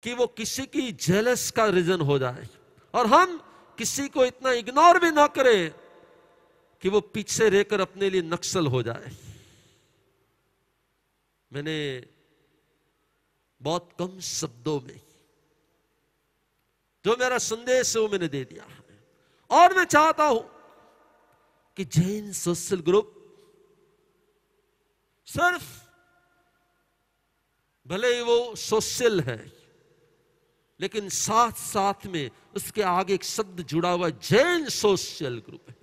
कि वो किसी की जेलस का रीजन हो जाए, और हम किसी को इतना इग्नोर भी ना करें कि वो पीछे रहकर अपने लिए नक्सल हो जाए। मैंने बहुत कम शब्दों में जो मेरा संदेश है वो मैंने दे दिया है, और मैं चाहता हूं कि जैन सोशल ग्रुप सिर्फ, भले ही वो सोशल है, लेकिन साथ साथ में उसके आगे एक शब्द जुड़ा हुआ, जैन सोशल ग्रुप है।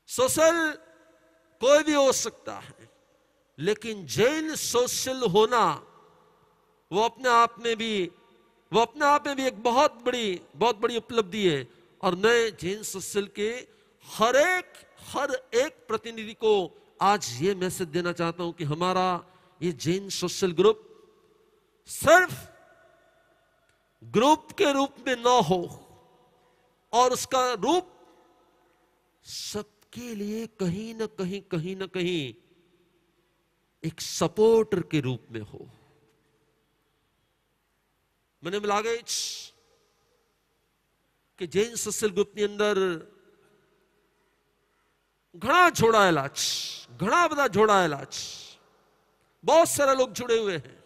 सोशल कोई भी हो सकता है, लेकिन जैन सोशल होना वो अपने आप में भी एक बहुत बड़ी उपलब्धि है। और मैं जैन सोशल के हर एक प्रतिनिधि को आज ये मैसेज देना चाहता हूं कि हमारा ये जैन सोशल ग्रुप सिर्फ ग्रुप के रूप में ना हो, और उसका रूप सबके लिए कहीं ना कहीं एक सपोर्टर के रूप में हो। મને એમ લાગે કે જૈન સોશિયલ ગ્રુપની અંદર ઘણા જોડાયેલા છે, ઘણા બધા જોડાયેલા છે, बहुत सारे लोग जुड़े हुए हैं,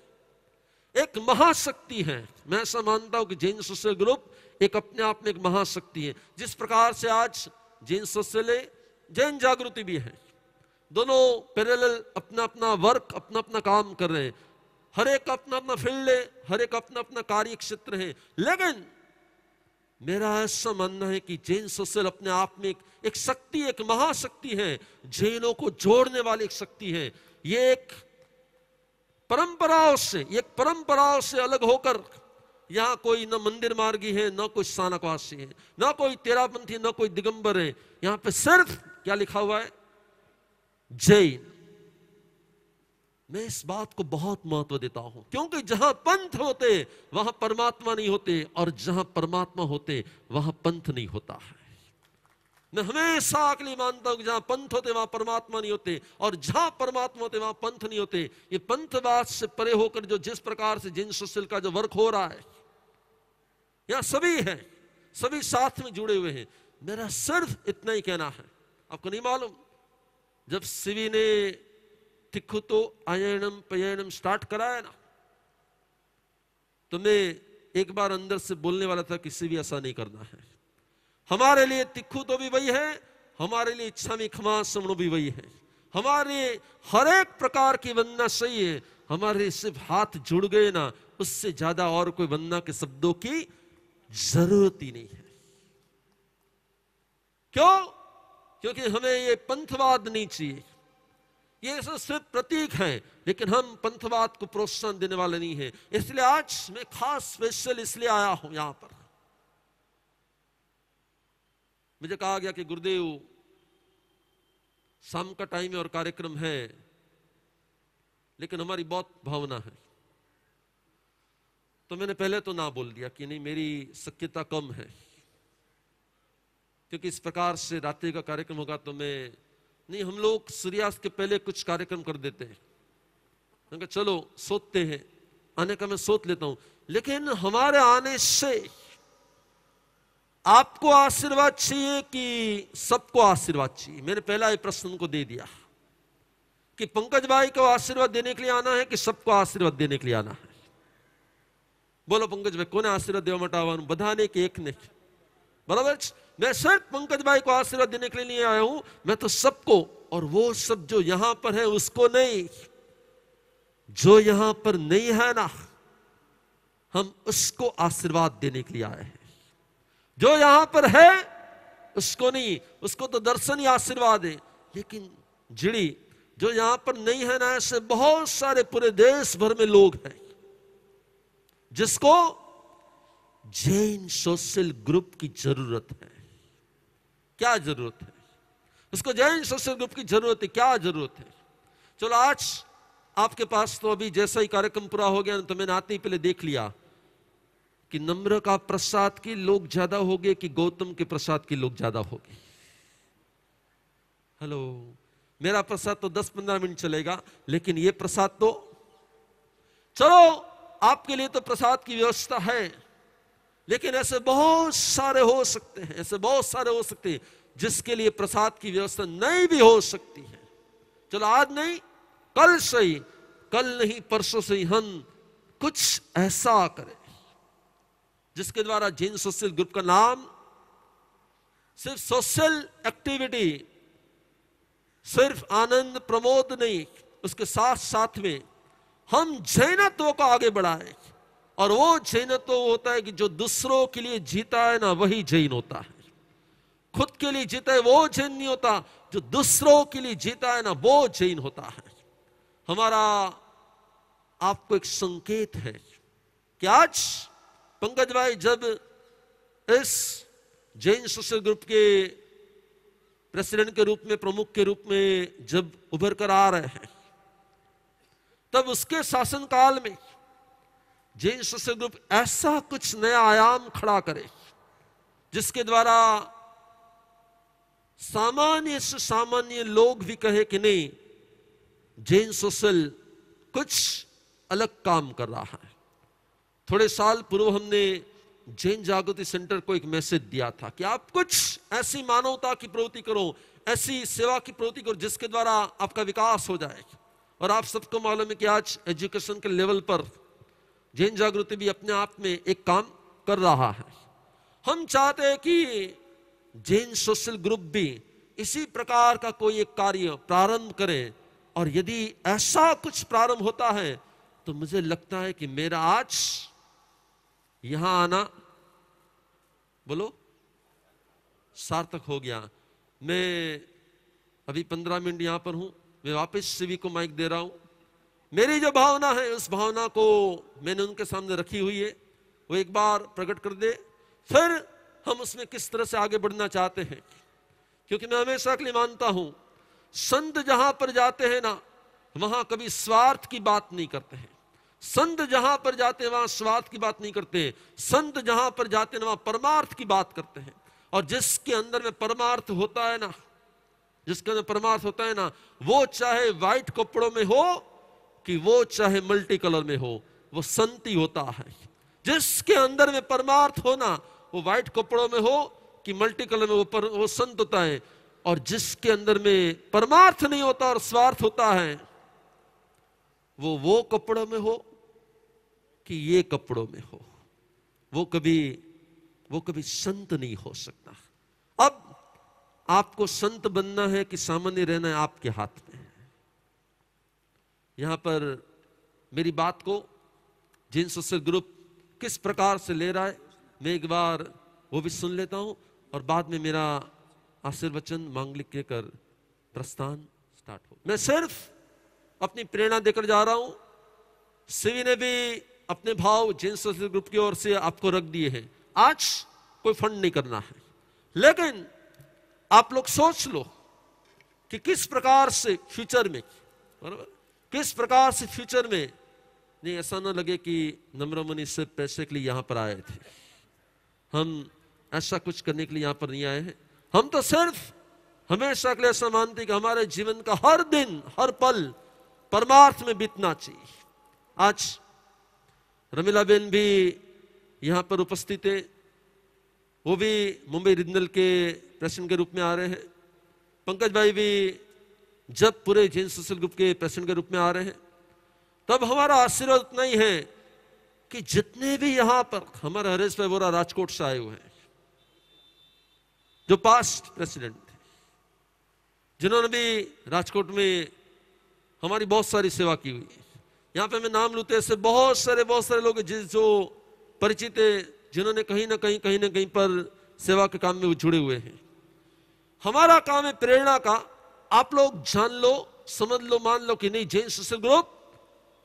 एक महाशक्ति है। मैं ऐसा मानता हूं कि जैन सोशल ग्रुप एक अपने आप में एक महाशक्ति है। जिस प्रकार से आज जैन सोशल है, जैन जागृति भी है, दोनों पैरेलल अपना अपना वर्क, अपना अपना काम कर रहे हैं। हर एक अपना अपना फील्ड है, हर एक अपना अपना कार्य क्षेत्र है, लेकिन मेरा ऐसा मानना है कि जैन सोशल अपने आप में एक शक्ति, एक महाशक्ति है, जैनों को जोड़ने वाली एक शक्ति है। ये एक परंपराओं से अलग होकर, यहां कोई न मंदिर मार्गी है, न कोई स्थानकवासी है, न कोई तेरापंथी, न कोई दिगंबर है। यहां पे सिर्फ क्या लिखा हुआ है? जैन। मैं इस बात को बहुत महत्व देता हूं, क्योंकि जहां पंथ होते वहां परमात्मा नहीं होते, और जहां परमात्मा होते वहां पंथ नहीं होता है। मैं हमेशा आखिरी मानता हूं कि जहां पंथ होते वहां परमात्मा नहीं होते, और जहां परमात्मा होते वहां पंथ नहीं होते। ये पंथवाद से परे होकर जो जिस प्रकार से जैन सोशल का जो वर्क हो रहा है, यहां सभी हैं, सभी साथ में जुड़े हुए हैं। मेरा सिर्फ इतना ही कहना है। आपको नहीं मालूम, जब शिवी ने तिखुतो अयनम पयनम स्टार्ट कराया ना, तो मैं एक बार अंदर से बोलने वाला था किसी भी ऐसा नहीं करना है। हमारे लिए तिखुतो भी वही है, हमारे लिए इच्छा में खमा समणु भी वही है, हमारे हर एक प्रकार की वंदना सही है। हमारे सिर्फ हाथ जुड़ गए ना, उससे ज्यादा और कोई वंदना के शब्दों की जरूरत ही नहीं है। क्यों? क्योंकि हमें ये पंथवाद नहीं चाहिए। ये सिर्फ प्रतीक है, लेकिन हम पंथवाद को प्रोत्साहन देने वाले नहीं है। इसलिए आज मैं खास स्पेशल इसलिए आया हूं यहां पर। मुझे कहा गया कि गुरुदेव शाम का टाइम है और कार्यक्रम है, लेकिन हमारी बहुत भावना है। तो मैंने पहले तो ना बोल दिया कि नहीं, मेरी शक्यता कम है, क्योंकि इस प्रकार से रात्रि का कार्यक्रम होगा तो मैं नहीं। हम लोग सूर्यास्त के पहले कुछ कार्यक्रम कर देते हैं, तो चलो सोते हैं, आने का मैं सोच लेता हूं। लेकिन हमारे आने से आपको आशीर्वाद चाहिए कि सबको आशीर्वाद चाहिए? मैंने पहला ही प्रश्न उनको दे दिया कि पंकज भाई को आशीर्वाद देने के लिए आना है कि सबको आशीर्वाद देने के लिए आना है? बोलो पंकज भाई, कोने आशीर्वाद देवा માટે આવવાનું? બધાને કે એકને? बराबर। मैं सिर्फ पंकज भाई को आशीर्वाद देने के लिए नहीं आया हूं, मैं तो सबको, और वो सब जो यहां पर है उसको नहीं, जो यहां पर नहीं है ना, हम उसको आशीर्वाद देने के लिए आए हैं। जो यहां पर है उसको नहीं, उसको तो दर्शन ही आशीर्वाद है। लेकिन जिड़ी जो यहां पर नहीं है ना, ऐसे बहुत सारे पूरे देश भर में लोग हैं जिसको जैन सोशल ग्रुप की जरूरत है। क्या जरूरत है? उसको जैन सोशल ग्रुप की जरूरत है। क्या जरूरत है? चलो आज आपके पास तो अभी जैसा ही कार्यक्रम पूरा हो गया तो मैंने आते ही पहले देख लिया कि नम्र का प्रसाद के लोग ज्यादा हो गए कि गौतम के प्रसाद के लोग ज्यादा हो गए। हेलो, मेरा प्रसाद तो 10-15 मिनट चलेगा, लेकिन ये प्रसाद तो चलो आपके लिए तो प्रसाद की व्यवस्था है, लेकिन ऐसे बहुत सारे हो सकते हैं, ऐसे बहुत सारे हो सकते हैं जिसके लिए प्रसाद की व्यवस्था नहीं भी हो सकती है। चलो आज नहीं, कल से ही, कल नहीं परसों से ही हम कुछ ऐसा करें जिसके द्वारा जैन सोशल ग्रुप का नाम सिर्फ सोशल एक्टिविटी, सिर्फ आनंद प्रमोद नहीं, उसके साथ साथ में हम जैनत्व को आगे बढ़ाएं। और वो जैनत्व होता है कि जो दूसरों के लिए जीता है ना, वही जैन होता है। खुद के लिए जीता है वो जैन नहीं होता, जो दूसरों के लिए जीता है ना, वो जैन होता है। हमारा आपको एक संकेत है कि आज पंकज भाई जब इस जैन सोशल ग्रुप के प्रेसिडेंट के रूप में, प्रमुख के रूप में जब उभर कर आ रहे हैं, तब उसके शासनकाल में जैन सोशल ग्रुप ऐसा कुछ नया आयाम खड़ा करे जिसके द्वारा सामान्य से सामान्य लोग भी कहे कि नहीं, जैन सोशल कुछ अलग काम कर रहा है। थोड़े साल पूर्व हमने जैन जागृति सेंटर को एक मैसेज दिया था कि आप कुछ ऐसी मानवता की प्रवृत्ति करो, ऐसी सेवा की प्रवृत्ति करो जिसके द्वारा आपका विकास हो जाए। और आप सबको मालूम है कि आज एजुकेशन के लेवल पर जैन जागृति भी अपने आप में एक काम कर रहा है। हम चाहते हैं कि जैन सोशल ग्रुप भी इसी प्रकार का कोई एक कार्य प्रारंभ करे। और यदि ऐसा कुछ प्रारंभ होता है तो मुझे लगता है कि मेरा आज यहां आना, बोलो, सार्थक हो गया। मैं अभी 15 मिनट यहां पर हूं, मैं वापस सभी को माइक दे रहा हूं। मेरी जो भावना है उस भावना को मैंने उनके सामने रखी हुई है, वो एक बार प्रकट कर दे, फिर हम उसमें किस तरह से आगे बढ़ना चाहते हैं। क्योंकि मैं हमेशा के लिए मानता हूं, संत जहां पर जाते हैं ना, वहां कभी स्वार्थ की बात नहीं करते हैं। संत जहां पर जाते हैं वहां स्वार्थ की बात नहीं करते। संत जहां पर जाते हैं वहां परमार्थ की बात करते हैं। और जिसके अंदर में परमार्थ होता है ना, जिसके अंदर परमार्थ होता है ना, वो चाहे व्हाइट कपड़ों में हो कि वो चाहे मल्टी कलर में हो, वो संत ही होता है। जिसके अंदर में परमार्थ हो ना, वो व्हाइट कपड़ों में हो कि मल्टी कलर में, वो संत होता है। और जिसके अंदर में परमार्थ नहीं होता और स्वार्थ होता है, वो कपड़ों में हो कि ये कपड़ों में हो, वो कभी संत नहीं हो सकता। अब आपको संत बनना है कि सामान्य रहना है, आपके हाथ में है। यहां पर मेरी बात को जैन सोशल ग्रुप किस प्रकार से ले रहा है, मैं एक बार वो भी सुन लेता हूं और बाद में मेरा आशीर्वचन मांगलिक के कर प्रस्थान स्टार्ट हो। मैं सिर्फ अपनी प्रेरणा देकर जा रहा हूं। शिवी ने भी अपने भाव जैन सोशल ग्रुप की ओर से आपको रख दिए हैं। आज कोई फंड नहीं करना है, लेकिन आप लोग सोच लो कि किस प्रकार से फ्यूचर में, बराबर, किस प्रकार से फ्यूचर में, नहीं ऐसा ना लगे कि नम्रमणि सिर्फ पैसे के लिए यहां पर आए थे। हम ऐसा कुछ करने के लिए यहां पर नहीं आए हैं। हम तो सिर्फ हमेशा के लिए ऐसा मानते हैं कि हमारे जीवन का हर दिन, हर पल परमार्थ में बीतना चाहिए। आज रमीला बेन भी यहां पर उपस्थित है, वो भी मुंबई रीजनल के प्रेसिडेंट के रूप में आ रहे हैं। पंकज भाई भी जब पूरे जैन सोशल ग्रुप के प्रेसिडेंट के रूप में आ रहे हैं, तब हमारा आशीर्वाद उतना ही है कि जितने भी यहां पर हमारे हरेश भाई वोरा राजकोट से आए हुए हैं, जो पास्ट प्रेसिडेंट थे, जिन्होंने भी राजकोट में हमारी बहुत सारी सेवा की हुई है। यहां पे मैं नाम लूते ऐसे बहुत सारे लोग जो परिचित है, जिन्होंने कहीं ना कहीं पर सेवा के काम में वो जुड़े हुए हैं। हमारा काम है प्रेरणा का। आप लोग जान लो, समझ लो, मान लो कि नहीं, जैन सोशल ग्रुप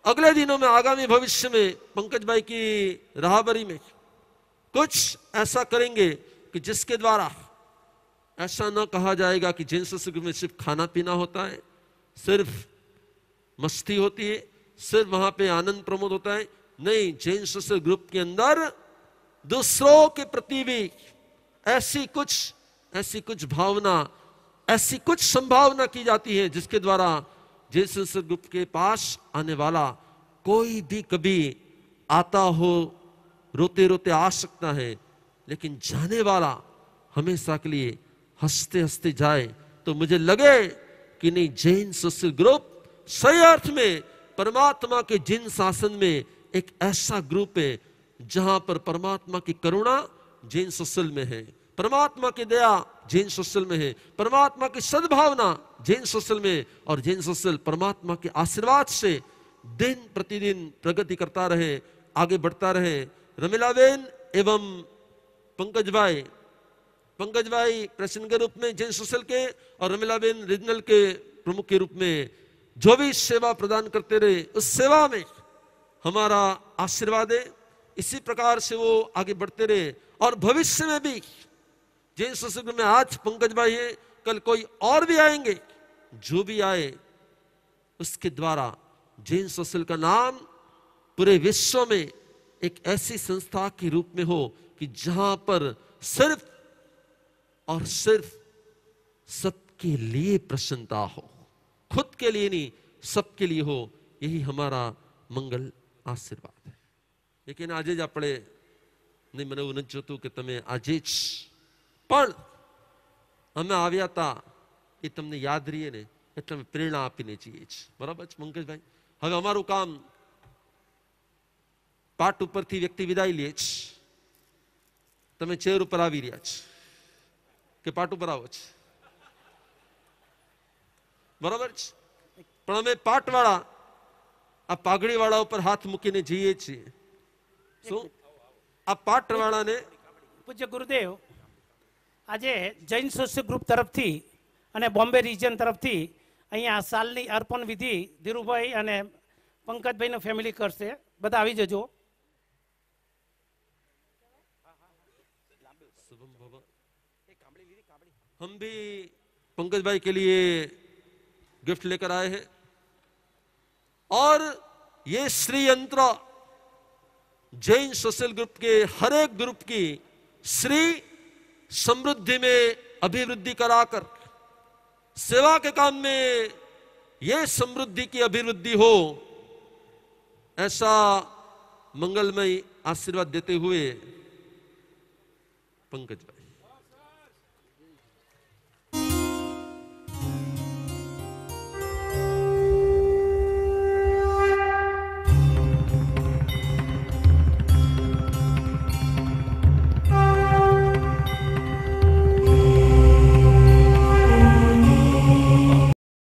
अगले दिनों में, आगामी भविष्य में पंकज भाई की राहबरी में कुछ ऐसा करेंगे कि जिसके द्वारा ऐसा ना कहा जाएगा कि जैन सोशल ग्रुप में सिर्फ खाना पीना होता है, सिर्फ मस्ती होती है, सिर्फ वहां पे आनंद प्रमोद होता है। नहीं, जैन सोशल ग्रुप के अंदर दूसरों के प्रति भी ऐसी कुछ भावना, ऐसी कुछ संभावना की जाती है जिसके द्वारा जैन सोशल ग्रुप के पास आने वाला कोई भी कभी आता हो रोते रोते आ सकता है, लेकिन जाने वाला हमेशा के लिए हंसते हंसते जाए। तो मुझे लगे कि नहीं, जैन सोशल ग्रुप सही अर्थ में परमात्मा के जिन शासन में एक ऐसा ग्रुप है जहां पर परमात्मा की करुणा जैन सोशल में है, परमात्मा की दया जैन सोशल में है, परमात्मा की सद्भावना जैन सोशल में, और जैन सोशल परमात्मा के आशीर्वाद से दिन प्रतिदिन प्रगति करता रहे, आगे बढ़ता रहे। रमीलाबेन एवं पंकज भाई प्रेसिडेंट के रूप में जैन सोशल के, और रमीलाबेन रीजनल के प्रमुख के रूप में जो भी सेवा प्रदान करते रहे, उस सेवा में हमारा आशीर्वाद है। इसी प्रकार से वो आगे बढ़ते रहे, और भविष्य में भी जैन सोशल में आज पंकज भाई है, कल कोई और भी आएंगे, जो भी आए उसके द्वारा जैन सोशल का नाम पूरे विश्व में एक ऐसी संस्था के रूप में हो कि जहां पर सिर्फ और सिर्फ सबके लिए प्रसन्नता हो, खुद के लिए नहीं, सबके लिए हो। यही हमारा मंगल आशीर्वाद है। लेकिन आज ज આપણે નહીં, મને એવું નથી જોતું કે તમે આજે જ, પણ અમે આવ્યા હતા એ તમને યાદ રહીએ ને, એટલે અમે પ્રેરણા આપીને જઈએ છીએ, બરાબર છે પંકજભાઈ? હવે અમારું કામ પાટ ઉપરથી વ્યક્તિ વિદાય લે છે, તમે ચેર ઉપર આવી રહ્યા છો કે પાટ ઉપર આવો છો, બરાબર છે? પણ અમે પાટવાળા આ પાઘડીવાળા ઉપર હાથ મૂકીને જઈએ છીએ। શું આ પાટવાળાને પૂજ્ય ગુરુદેવ, આજે જૈન સોશિયલ ગ્રુપ તરફથી અને બોમ્બે રિજન તરફથી અહીંયા સાલની અર્પણ વિધિ ધીરુભાઈ અને પંકજભાઈનો ફેમિલી કરશે, બધા આવી જજો। हम भी पंकज भाई के लिए गिफ्ट लेकर आए हैं, और ये श्री यंत्र जैन सोशल ग्रुप के हर एक ग्रुप की श्री समृद्धि में अभिवृद्धि कराकर सेवा के काम में ये समृद्धि की अभिवृद्धि हो, ऐसा मंगलमय आशीर्वाद देते हुए पंकज भाई।